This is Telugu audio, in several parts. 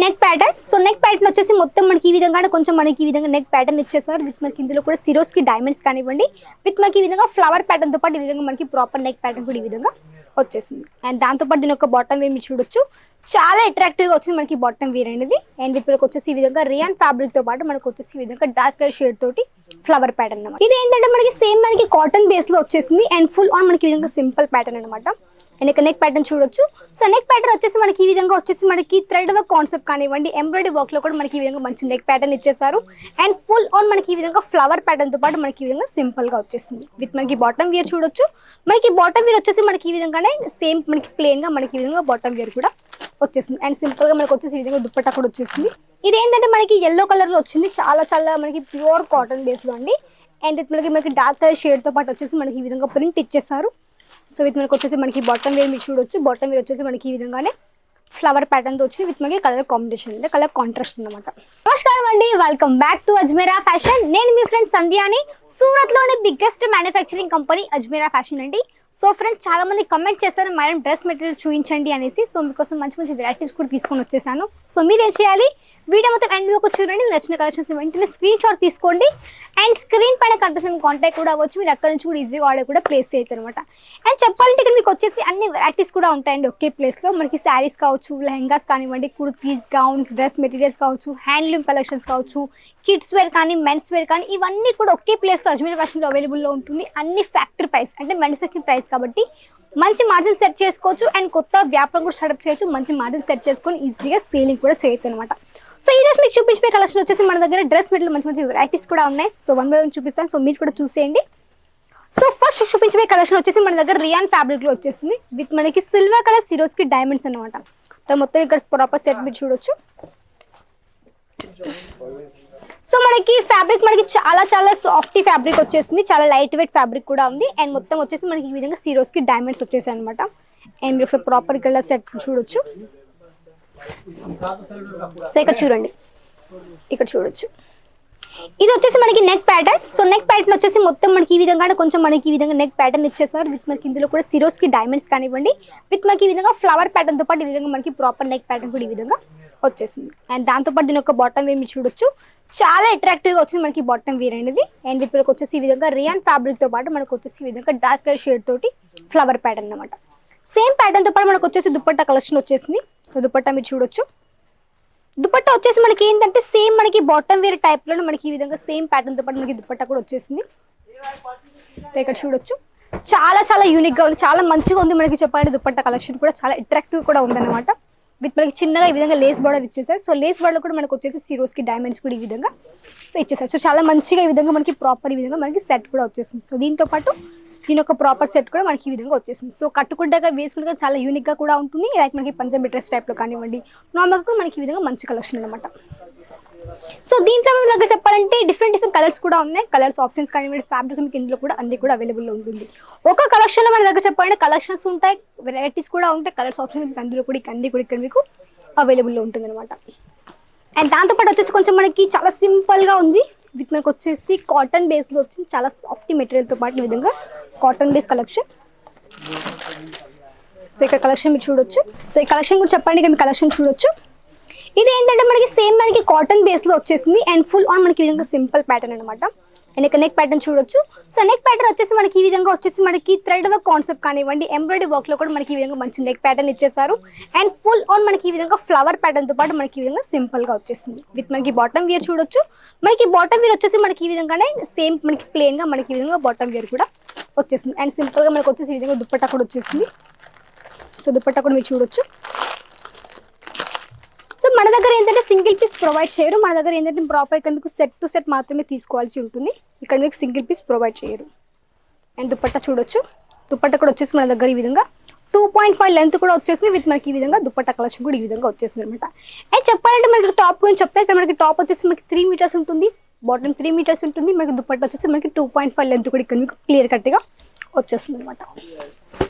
Neck pattern. So neck pattern వచ్చేసి మొత్తం మనకి ఈ విధంగానే కొంచెం మనకి ఈ విధంగా నెక్ ప్యాటర్న్ ఇచ్చేసారు. విత్ మనకి ఇందులో కూడా సిరోస్ కి డైమండ్స్ కానివ్వండి, విత్ మనకి ఈ విధంగా ఫ్లవర్ ప్యాటర్న్ తో పాటు ఈ విధంగా మనకి ప్రాపర్ నెక్ ప్యాటర్న్ కూడా ఈ విధంగా వచ్చేసింది. అండ్ దాంతో పాటు దీని ఒక బాటమ్ వేర్ మీరు చూడొచ్చు, చాలా అట్రాక్టివ్ గా వచ్చింది మనకి బాటమ్ వేర్ అనేది. అండ్ ఇప్పుడు వచ్చేసి ఈ విధంగా రియాన్ ఫ్యాబ్రిక్ తో పాటు మనకు వచ్చేసి ఈ విధంగా డార్క్ కలర్ షేడ్ తోటి ఫ్లవర్ ప్యాటర్న్ అన్నమాట. ఇది ఏంటంటే మనకి సేమ్ మనకి కాటన్ బేస్ లో వచ్చేసింది అండ్ ఫుల్ ఆన్ మనకి ఈ విధంగా సింపుల్ ప్యాటర్న్ అనమాట. అండ్ ఇక్కడ నెక్ ప్యాటర్న్ చూడొచ్చు. సో నెక్ ప్యాటర్న్ వచ్చేసి మనకి ఈ విధంగా వచ్చేసి మనకి థ్రెడ్ వర్క్ కాన్సెప్ట్ కానివ్వండి, ఎంబ్రాయిడరీ వర్క్ లో కూడా మనకి ఈ విధంగా మంచి నెక్ ప్యాటర్న్ ఇచ్చేసారు. అండ్ ఫుల్ ఆన్ మనకి ఈ విధంగా ఫ్లవర్ ప్యాటర్న్ తో పాటు మనకి ఈ విధంగా సింపుల్ గా వచ్చేసింది. విత్ మనకి బాటమ్ వేర్ చూడొచ్చు. మనకి బాటమ్ వేర్ వచ్చేసి మనకి ఈ విధంగానే సేమ్ మనకి ప్లేన్ గా మనకి ఈ విధంగా బాటమ్ వేర్ కూడా వచ్చేసింది. అండ్ సింపుల్ గా మనకి వచ్చేసి ఈ విధంగా దుప్పట్టా కూడా వచ్చేసింది. ఇది ఏంటంటే మనకి ఎల్లో కలర్ లో వచ్చింది, చాలా చాలా మనకి ప్యూర్ కాటన్ బేస్ లో అండి. అండ్ మనకి డార్క్ కలర్ షేడ్ తో పాటు వచ్చేసి మనకి ఈ విధంగా ప్రింట్ ఇచ్చేసారు. సో విత్ మనకి వచ్చేసి మనకి బాటమ్ వేర్ మీరు చూడొచ్చు. బాటమ్ వేర్ వచ్చేసి మనకి ఈ విధంగానే ఫ్లవర్ ప్యాటర్న్ తో వచ్చింది విత్ మనకి కలర్ కాంబినేషన్ అంటే కలర్ కాంట్రాస్ట్ అనమాట. నమస్కారం అండి, welcome back to Ajmeera fashion. నేను మీ ఫ్రెండ్ సంధ్యాని. సూరత్ లోని biggest manufacturing company Ajmeera fashion అండి. సో ఫ్రెండ్స్, చాలా మంది కమెంట్ చేశారు మేడం డ్రెస్ మెటీరియల్ చూపించండి అనేసి. సో మీకోసం మంచి మంచి వెరైటీస్ కూడా తీసుకొని వచ్చేసాను. సో మీరు ఏం చేయాలి, వీడియో మొత్తం ఎండ్ వరకు చూడండి. మీరు నచ్చిన కలెక్షన్స్ వెంటనే స్క్రీన్ షాట్ తీసుకోండి. అండ్ స్క్రీన్ పైన కనిపిస్తున్న కాంటాక్ట్ కూడా అవ్వచ్చు. మీరు అక్కడ నుంచి కూడా ఈజీగా ఆర్డర్ కూడా ప్లేస్ చేయొచ్చు అనమాట. అండ్ చెప్పాలంటే ఇక్కడ మీకు వచ్చేసి అన్ని వెరైటీస్ కూడా ఉంటాయండి ఒకే ప్లేస్ లో. మనకి శారీస్ కావచ్చు, లెహంగాస్ కానివ్వండి, కుర్తీస్, గౌన్స్, డ్రెస్ మెటీరియల్స్ కావచ్చు, హ్యాండ్లూమ్ కలెక్షన్స్ కావచ్చు, కిడ్స్ వేర్ కానీ, మెన్స్ వేర్ కానీ, ఇవన్నీ కూడా ఒకే ప్లేస్ లో అజ్మీరా ఫ్యాషన్ లో అవైలబుల్ లో ఉంటుంది. అన్ని ఫ్యాక్టరీ ప్రైస్ అంటే మ్యానుఫ్యాక్చరింగ్ ప్రైస్ కాబట్టి మంచి మార్జిన్ సెట్ చేసుకోవచ్చు. అండ్ కొత్త వ్యాపారం కూడా స్టార్ట్అప్ చేయొచ్చు. మంచి మార్జిన్ సెట్ చేసుకొని ఈజీగా సేలింగ్ కూడా చేయొచ్చు అనమాట. సో ఈ రోజు మీకు చూపించే కలెక్షన్ వచ్చేసి మన దగ్గర డ్రెస్ మెటీరియల్ మంచి మంచి వెరైటీస్ కూడా ఉన్నాయి. సో వన్ బై వన్ చూపిస్తాను. సో మీరు కూడా చూసేయండి. సో ఫస్ట్ చూపించే కలెక్షన్ వచ్చేసి మన దగ్గర రియాన్ ఫ్యాబ్రిక్ లో వచ్చేసింది విత్ మనకి సిల్వర్ కలర్ సిరోస్ కి డైమండ్స్ అనమాట. సో మొత్తం ఇక్కడ ప్రాపర్ సెట్ మీరు చూడొచ్చు. సో మనకి ఫ్యాబ్రిక్ మనకి చాలా చాలా సాఫ్ట్ ఫ్యాబ్రిక్ వచ్చేసింది, చాలా లైట్ వెయిట్ ఫ్యాబ్రిక్ కూడా ఉంది. అండ్ మొత్తం వచ్చేసి మనకి ఈ విధంగా సిరోస్ కి డైమండ్స్ వచ్చేసాయి అనమాట. అండ్ మీరు ప్రాపర్ ఇక్కడ సెట్ చూడొచ్చు. సో ఇక్కడ చూడండి, ఇక్కడ చూడొచ్చు. ఇది వచ్చేసి మనకి neck pattern. So neck pattern వచ్చేసి మొత్తం మనకి ఈ విధంగా కొంచెం మనకి ఈ విధంగా నెక్ ప్యాటర్న్ ఇచ్చేసారు. విత్ మనకి ఇందులో కూడా సిరోస్ కి డైమండ్స్ కానివ్వండి, విత్ మనకి ఈ విధంగా ఫ్లవర్ ప్యాటర్న్ తో పాటు ఈ విధంగా మనకి ప్రాపర్ నెక్ ప్యాటర్న్ కూడా ఈ విధంగా వచ్చేసింది. అండ్ దాంతో పాటు దీని ఒక బాటమ్ వేర్ మీరు చూడొచ్చు, చాలా అట్రాక్టివ్ గా వచ్చింది మనకి బాటమ్ వేర్ అనేది. అండ్ ఇప్పుడు వచ్చేసి ఈ విధంగా రియాన్ ఫ్యాబ్రిక్ తో పాటు మనకు వచ్చేసి ఈ విధంగా డార్క్ కలర్ షేడ్ తోటి ఫ్లవర్ ప్యాటర్న్ అనమాట. సేమ్ ప్యాటర్న్ తో పాటు మనకు వచ్చేసి దుపట్టా కలెక్షన్ వచ్చేసింది. సో దుపట్టా మీరు చూడొచ్చు. దుపట్టా వచ్చేసి మనకి ఏంటంటే సేమ్ మనకి బాటమ్ వేర్ టైప్ లో మనకి ఈ విధంగా సేమ్ ప్యాటర్న్ తో పాటు మనకి దుపట్టా కూడా వచ్చేసింది. ఇక్కడ చూడొచ్చు, చాలా చాలా యూనిక్ గా ఉంది, చాలా మంచిగా ఉంది. మనకి చెప్పాలంటే దుపట్టా కలెక్షన్ కూడా చాలా అట్రాక్టివ్ కూడా ఉందన్నమాట. విత్ మనకి చిన్నగా ఈ విధంగా లేస్ బార్డర్ ఇచ్చేసారు. సో లేస్ బార్డర్ కూడా మనకు వచ్చేసి సిరోస్ కి డైమండ్స్ కూడా ఈ విధంగా సో ఇచ్చేసారు. సో చాలా మంచిగా ఈ విధంగా మనకి ప్రాపర్ ఈ విధంగా మనకి సెట్ కూడా వచ్చేసింది. సో దీంతో పాటు దీని ఒక ప్రాపర్ సెట్ కూడా మనకి ఈ విధంగా వచ్చేసింది. సో కట్టుకుంటే వేసుకుంటే చాలా యూనిక్ గా కూడా ఉంటుంది. లైక్ మనకి పంజాబీ డ్రెస్ టైప్ లో కానివ్వండి, నార్మల్ కూడా మనకి ఈ విధంగా మంచి కలెక్షన్ అనమాట. సో దీంట్లో మన దగ్గర చెప్పాలంటే డిఫరెంట్ కలర్స్ కూడా ఉన్నాయి. కలర్స్ ఆప్షన్స్ కానివ్వండి, ఫ్యాబ్రిక్ మీకు ఇందులో కూడా అన్ని కూడా అవైలబుల్ ఉంటుంది. ఒక కలెక్షన్ లో మన దగ్గర చెప్పాలంటే కలెక్షన్స్ ఉంటాయి, వెరైటీస్ కూడా ఉంటాయి. కలర్స్ ఆప్షన్ మీకు అందులో కూడా అన్ని కూడా ఇక్కడ మీకు అవైలబుల్ లో ఉంటుంది అనమాట. అండ్ దాంతోపాటు వచ్చేసి కొంచెం మనకి చాలా సింపుల్ గా ఉంది. విత్ మనకు వచ్చేసి కాటన్ బేస్ లో వచ్చింది, చాలా సాఫ్ట్ మెటీరియల్ తో పాటు ఈ విధంగా కాటన్ బేస్ కలెక్షన్. సో ఇక్కడ కలెక్షన్ మీరు చూడొచ్చు. సో ఈ కలెక్షన్ కూడా చెప్పండి, ఇక్కడ మీ కలెక్షన్ చూడొచ్చు. ఇది ఏంటంటే మనకి సేమ్ మనకి కాటన్ బేస్ లో వచ్చేసింది అండ్ ఫుల్ ఆన్ మనకి ఈ విధంగా సింపుల్ ప్యాటర్న్ అనమాట. అండ్ ఇక్కడ నెక్ ప్యాటర్న్ చూడొచ్చు. సో నెక్ ప్యాటర్న్ వచ్చేసి మనకి ఈ విధంగా వచ్చేసి మనకి థ్రెడ్ వర్క్ కాన్సెప్ట్ కానివ్వండి, ఎంబ్రాయిడరీ వర్క్ లో కూడా మనకి ఈ విధంగా మంచి నెక్ ప్యాటర్న్ ఇచ్చేసారు. అండ్ ఫుల్ ఆన్ మనకి ఈ విధంగా ఫ్లవర్ ప్యాటర్న్ తో పాటు మనకి ఈ విధంగా సింపుల్ గా వచ్చేసింది. విత్ మనకి బాటమ్ వేర్ చూడొచ్చు. మనకి బాటమ్ వేర్ వచ్చేసి మనకి ఈ విధంగానే సేమ్ మనకి ప్లేన్ గా మనకి ఈ విధంగా బాటమ్ వేర్ కూడా వచ్చేసింది. అండ్ సింపుల్ గా మనకు వచ్చేసి ఈ విధంగా దుపట్టా కూడా వచ్చేసింది. సో దుపట్టా కూడా మీరు చూడొచ్చు. సో మన దగ్గర ఏంటంటే సింగిల్ పీస్ ప్రొవైడ్ చేయరు. మన దగ్గర ఏంటంటే ప్రాపర్ ఇక్కడ మీకు సెట్ టు సెట్ మాత్రమే తీసుకోవాల్సి ఉంటుంది. ఇక్కడ మీకు సింగిల్ పీస్ ప్రొవైడ్ చేయరు. అండ్ దుపట్టా చూడొచ్చు. దుపట్టా కూడా వచ్చేసి మన దగ్గర ఈ విధంగా 2.5 లెంత్ కూడా వచ్చేసి విత్ మనకి ఈ విధంగా దుపట్టా కలెక్షన్ కూడా ఈ విధంగా వచ్చేసింది అనమాట. అండ్ చెప్పాలంటే మనకి టాప్ గురించి చెప్తే ఇక్కడ మనకి టాప్ వచ్చేసి మనకి 3 మీటర్స్ ఉంటుంది, బాటమ్ 3 మీటర్స్ ఉంటుంది. మనకి దుపట్టా వచ్చేసి మనకి 2.5 లెంత్ కూడా ఇక్కడ మీకు క్లియర్ కట్ గా వచ్చేస్తుంది అనమాట.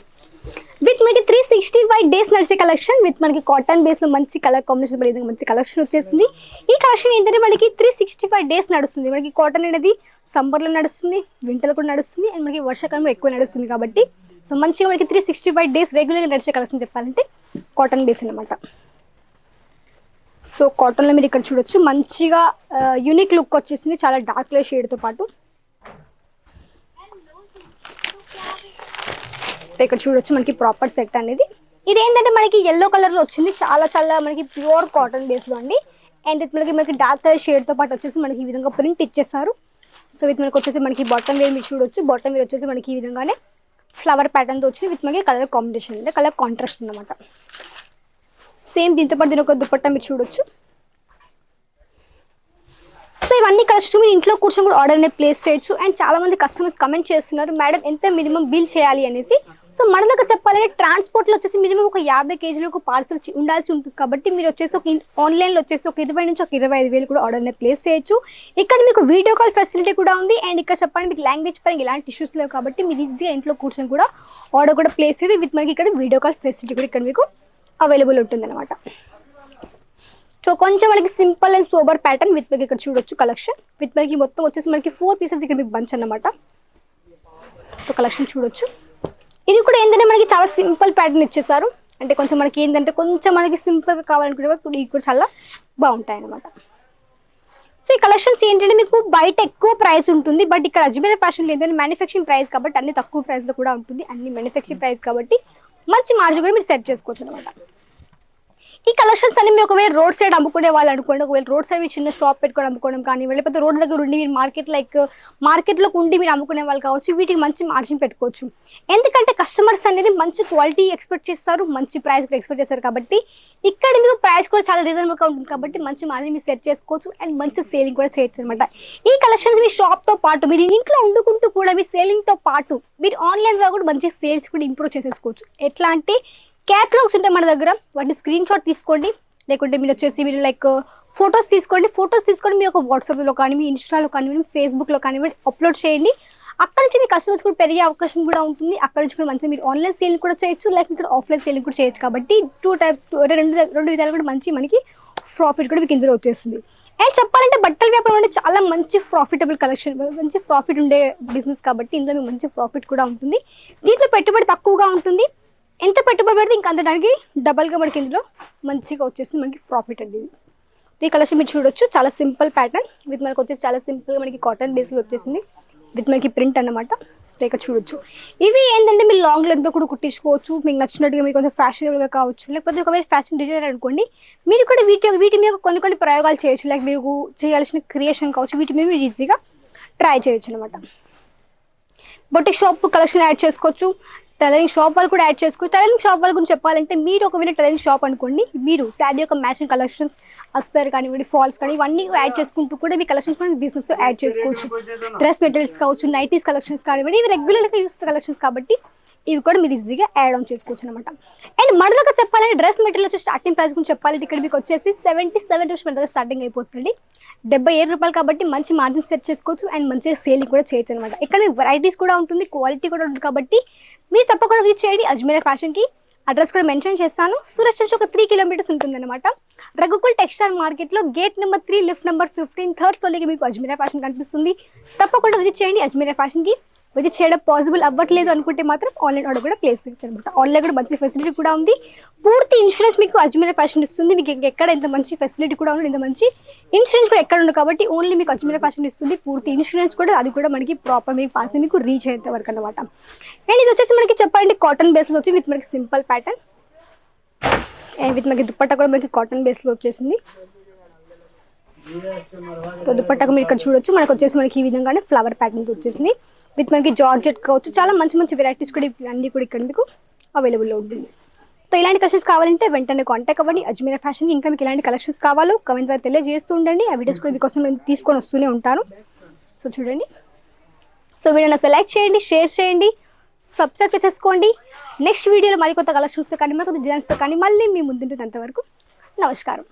విత్ మనకి 365 డేస్ నడిచే కలెక్షన్ విత్ మనకి కాటన్ బేస్ లో మంచి కలర్ కాంబినేషన్ పడే మంచి కలెక్షన్ వచ్చేసింది. ఈ కలెక్షన్ ఏంటంటే మనకి 365 డేస్ నడుస్తుంది. మనకి కాటన్ అనేది సమ్మర్ లో నడుస్తుంది, వింటర్ లో కూడా నడుస్తుంది, అండ్ మనకి వర్షాకాలంలో ఎక్కువ నడుస్తుంది. కాబట్టి సో మంచిగా మనకి 365 డేస్ రెగ్యులర్ గా నడిచే కలెక్షన్ చెప్పాలంటే కాటన్ బేస్ అనమాట. సో కాటన్లో మీరు ఇక్కడ చూడొచ్చు మంచిగా యూనిక్ లుక్ వచ్చేసింది, చాలా డార్క్ కలర్ షేడ్తో పాటు. ఇక్కడ చూడొచ్చు మనకి ప్రాపర్ సెట్ అనేది. ఇది ఏంటంటే మనకి ఎల్లో కలర్లో వచ్చింది, చాలా చాలా మనకి ప్యూర్ కాటన్ బేస్లో అండి. అండ్ మనకి డార్క్ కలర్ షేడ్తో పాటు వచ్చేసి మనకి ఈ విధంగా ప్రింట్ ఇచ్చేస్తారు. సో విత్ మనకి వచ్చేసి మనకి బాటమ్ వేర్ మీరు చూడొచ్చు. బాటమ్ వేర్ వచ్చేసి మనకి ఈ విధంగానే ఫ్లవర్ ప్యాటర్న్తో వచ్చింది విత్ మనకి కలర్ కాంబినేషన్ అంటే కలర్ కాంట్రాస్ట్ అనమాట. సేమ్ దీంతో పాటు దీని ఒక దుపట్టా మీరు చూడొచ్చు. సో ఇవన్నీ కలర్స్ మీరు ఇంట్లో కూర్చొని కూడా ఆర్డర్ అనేది ప్లేస్ చేయొచ్చు. అండ్ చాలా మంది కస్టమర్స్ కమెంట్ చేస్తున్నారు మేడం ఎంత మినిమం బిల్ చేయాలి అనేసి. సో మన దగ్గర చెప్పాలంటే ట్రాన్స్పోర్ట్లో వచ్చేసి మినిమం ఒక 50 కేజీలకు పార్సల్ ఉండాల్సి ఉంటుంది. కాబట్టి మీరు వచ్చేసి ఒక ఆన్లైన్లో వచ్చేసి ఒక 20 నుంచి ఒక 25,000 కూడా ఆర్డర్ అనేది ప్లేస్ చేయొచ్చు. ఇక్కడ మీకు వీడియో కాల్ ఫెసిలిటీ కూడా ఉంది. అండ్ ఇక్కడ చెప్పండి మీకు లాంగ్వేజ్ పరంగా ఎలాంటి ఇష్యూస్ లేవు కాబట్టి మీరు ఈజీగా ఇంట్లో కూర్చొని కూడా ఆర్డర్ కూడా ప్లేస్ చేయాలి విత్ మనకి ఇక్కడ వీడియో కాల్ ఫెసిలిటీ కూడా ఇక్కడ మీకు అవైలబుల్ ఉంటుంది అనమాట. సో కొంచెం మనకి simple and sober pattern with మనకి ఇక్కడ చూడొచ్చు కలెక్షన్ విత్ మనకి మొత్తం వచ్చేసి మనకి 4 పీసెస్ ఇక్కడ మీకు బంచ్ అన్నమాట. సో కలెక్షన్ చూడొచ్చు. ఇది కూడా ఏంటంటే మనకి చాలా సింపుల్ ప్యాటర్న్ ఇచ్చేసారు. అంటే కొంచెం మనకి ఏంటంటే కొంచెం మనకి సింపుల్గా కావాలనుకునే ఇప్పుడు ఇది కూడా చాలా బాగుంటాయి అనమాట. సో ఈ కలెక్షన్స్ ఏంటంటే మీకు బయట ఎక్కువ ప్రైస్ ఉంటుంది. బట్ ఇక్కడ అజ్మీర్ ఫ్యాషన్లో ఏంటంటే మ్యానుఫ్యాక్చరింగ్ ప్రైస్ కాబట్టి అన్ని తక్కువ ప్రైస్లో కూడా ఉంటుంది. అన్ని మ్యానుఫ్యాక్చరింగ్ ప్రైస్ కాబట్టి మంచి మార్జిన్ కూడా మీరు సెట్ చేసుకోవచ్చు అనమాట. ఈ కలెక్షన్స్ అన్ని మీరు ఒకవేళ రోడ్ సైడ్ అమ్ముకునే వాళ్ళు అనుకోండి, ఒకవేళ రోడ్ సైడ్ మీరు చిన్న షాప్ పెట్టుకొని అమ్ముకోవడం కానీ, లేకపోతే రోడ్ దగ్గర ఉండి మీరు మార్కెట్లోకి ఉండి మీరు అమ్ముకునే వాళ్ళు కావచ్చు, వీటికి మంచి మార్జిన్ పెట్టుకోవచ్చు. ఎందుకంటే కస్టమర్స్ అనేది మంచి క్వాలిటీ ఎక్స్పెక్ట్ చేస్తారు, మంచి ప్రైస్ కూడా ఎక్స్పెక్ట్ చేస్తారు. కాబట్టి ఇక్కడ మీకు ప్రైస్ కూడా చాలా రీజనబుల్గా ఉంటుంది కాబట్టి మంచి మార్జిన్ మీరు సెట్ చేసుకోవచ్చు అండ్ మంచి సేలింగ్ కూడా చేయొచ్చు అనమాట. ఈ కలెక్షన్స్ మీ షాప్తో పాటు మీరు ఇంట్లో వండుకుంటూ కూడా మీ సేలింగ్తో పాటు మీరు ఆన్లైన్లో కూడా మంచి సేల్స్ కూడా ఇంప్రూవ్ చేసేసుకోవచ్చు. ఎట్లా అంటే క్యాటలాగ్స్ ఉంటాయి మన దగ్గర, వాటిని స్క్రీన్ షాట్ తీసుకోండి, లేకుంటే మీరు వచ్చేసి మీరు ఫొటోస్ తీసుకోండి. మీరు ఒక వాట్సాప్లో కానీ, మీ ఇన్స్టాలో కానివ్వండి, ఫేస్బుక్లో కానివ్వండి అప్లోడ్ చేయండి. అక్కడ నుంచి మీ కస్టమర్స్ కూడా పెరిగే అవకాశం కూడా ఉంటుంది. అక్కడ నుంచి కూడా మంచిగా మీరు ఆన్లైన్ సేలింగ్ కూడా చేయొచ్చు, లేకపోతే ఇక్కడ ఆఫ్లైన్ సేలింగ్ కూడా చేయొచ్చు. కాబట్టి రెండు విధాలు కూడా మనకి ప్రాఫిట్ కూడా మీకు ఇందులో వచ్చేస్తుంది. అండ్ చెప్పాలంటే బట్టల వ్యాపారం అంటే చాలా మంచి ప్రాఫిటబుల్ కలెక్షన్, మంచి ప్రాఫిట్ ఉండే బిజినెస్ కాబట్టి ఇందులో మీకు మంచి ప్రాఫిట్ కూడా ఉంటుంది. దీంట్లో పెట్టుబడి తక్కువగా ఉంటుంది. ఎంత పెట్టుబడి పెడితే ఇంకా అంతడానికి డబల్గా మనకి ఇందులో మంచిగా వచ్చేసి మనకి ప్రాఫిట్ అండి. ఈ కలెక్షన్ మీరు చూడొచ్చు, చాలా సింపుల్ ప్యాటర్న్ విత్ మనకి వచ్చేసి చాలా సింపుల్గా మనకి కాటన్ బేస్లో వచ్చేసింది విత్ మనకి ప్రింట్ అన్నమాట. ఇక్కడ చూడొచ్చు. ఇవి ఏంటంటే మీరు లాంగ్ లెంగ్తో కూడా కుట్టించుకోవచ్చు, మీకు నచ్చినట్టుగా మీకు కొంచెం ఫ్యాషనబుల్గా కావచ్చు, లేకపోతే ఒకవేళ ఫ్యాషన్ డిజైనర్ అనుకోండి మీరు కూడా వీటి మీద కొన్ని ప్రయోగాలు చేయొచ్చు. లైక్ మీకు చేయాల్సిన క్రియేషన్ కావచ్చు, వీటి మీద మీరు ఈజీగా ట్రై చేయొచ్చు అనమాట. బొటిక్ షాప్ కలెక్షన్ యాడ్ చేసుకోవచ్చు, టైలరింగ్ షాప్ వాళ్ళు కూడా యాడ్ చేసుకోవచ్చు. టైలరింగ్ షాప్ వాళ్ళ గురించి చెప్పాలంటే మీరు ఒకవేళ టైలరింగ్ షాప్ అనుకోండి, మీరు శారీ యొక్క మ్యాచింగ్ కలెక్షన్స్ అస్తారు కానివ్వండి, ఫాల్స్ కానీ ఇవన్నీ యాడ్ చేసుకుంటూ కూడా మీ కలెక్షన్స్ కూడా బిజినెస్ యాడ్ చేసుకోవచ్చు. డ్రెస్ మెటీరియల్స్ కావచ్చు, నైటీస్ కలెక్షన్స్ కానివ్వండి, ఇవి రెగ్యులర్గా యూస్ కలెక్షన్స్ కాబట్టి ఇవి కూడా మీరు ఈజీగా యాడ్ ఆన్ చేసుకోవచ్చు అనమాట. అండ్ మన దగ్గర చెప్పాలంటే డ్రెస్ మెటీరియల్ వచ్చి స్టార్టింగ్ ప్రైస్ గురించి చెప్పాలంటే ఇక్కడ మీకు వచ్చేసి 77 రూపీస్ మన దగ్గర స్టార్టింగ్ అయిపోతుంది. 77 రూపాయలు కాబట్టి మంచి మార్జిన్ సెట్ చేసుకోవచ్చు అండ్ మంచిగా సేలింగ్ కూడా చేయొచ్చు అనమాట. ఇక్కడ మీకు వెరైటీస్ కూడా ఉంటుంది, క్వాలిటీ కూడా ఉంటుంది. కాబట్టి మీరు తప్పకుండా విజిట్ చేయండి అజ్మీర్ ఫ్యాషన్కి. అడ్రస్ కూడా మెన్షన్ చేస్తాను. సూరత్ నుంచి ఒక 3 కిలోమీటర్స్ ఉంటుంది అనమాట. రఘుకుల్ టెక్స్టైల్ మార్కెట్లో gate number 3 lift number 15 third ఫ్లోర్కి మీకు అజ్మీర్ ఫ్యాషన్ కనిపిస్తుంది. తప్పకుండా విజిట్ చేయండి అజ్మీర్ ఫ్యాషన్కి. విజిట్ చేయడం పాసిబుల్ అవ్వట్లేదు అనుకుంటే మాత్రం ఆన్లైన్ ఆర్డర్ కూడా ప్లేస్ చేయొచ్చు అనమాట. ఆన్లైన్ కూడా మంచి ఫెసిలిటీ కూడా ఉంది. పూర్తి ఇన్సూరెన్స్ మీకు అజ్మీర్ ఫ్యాషన్ ఇస్తుంది. మీకు ఎక్కడ ఇంత మంచి ఫెసిలిటీ కూడా ఉంది, ఇంత మంచి ఇన్సూరెన్స్ కూడా ఎక్కడ ఉంది కాబట్టి ఓన్లీ మీకు అజ్మీర్ ఫ్యాషన్ ఇస్తుంది. పూర్తి ఇన్సూరెన్స్ కూడా అది కూడా మనకి ప్రాపర్ మీకు పాస్ మీకు రీచ్ అయ్యేంత వరకు అనమాట. అండ్ ఇది వచ్చేసి మనకి చెప్పాలంటే కాటన్ బేస్లో వచ్చి విత్ మనకి సింపుల్ ప్యాటర్న్ అండ్ విత్ మనకి దుపట్టా కూడా మనకి కాటన్ బేస్లో వచ్చేసింది. దుపట్టాకు మీరు ఇక్కడ చూడొచ్చు, మనకు వచ్చేసి మనకి ఈ విధంగానే ఫ్లవర్ ప్యాటర్న్ వచ్చేసింది విత్ మనకి జార్జెట్ కావచ్చు. చాలా మంచి వెరైటీస్ కూడా అన్ని కూడా ఇక్కడ మీకు అవైలబుల్లో ఉంటుంది. సో ఇలాంటి కలెక్షన్స్ కావాలంటే వెంటనే కాంటాక్ట్ అవ్వండి అజ్మీర్ ఫ్యాషన్. ఇంకా మీకు ఇలాంటి కలెక్షన్స్ కావాలో కమెంట్ ద్వారా తెలియజేస్తూ ఉండండి. ఆ వీడియోస్ కూడా మీకోసం నేను తీసుకొని వస్తూనే ఉంటాను. సో చూడండి. సో వీడియోని సెలెక్ట్ చేయండి, షేర్ చేయండి, సబ్స్క్రైబ్ చేసుకోండి. నెక్స్ట్ వీడియోలో మరికొత్త కలెక్షన్స్తో కానీ మరికొత్త డిజైన్స్తో కానీ మళ్ళీ మీ ముందుంటుంది. అంతవరకు నమస్కారం.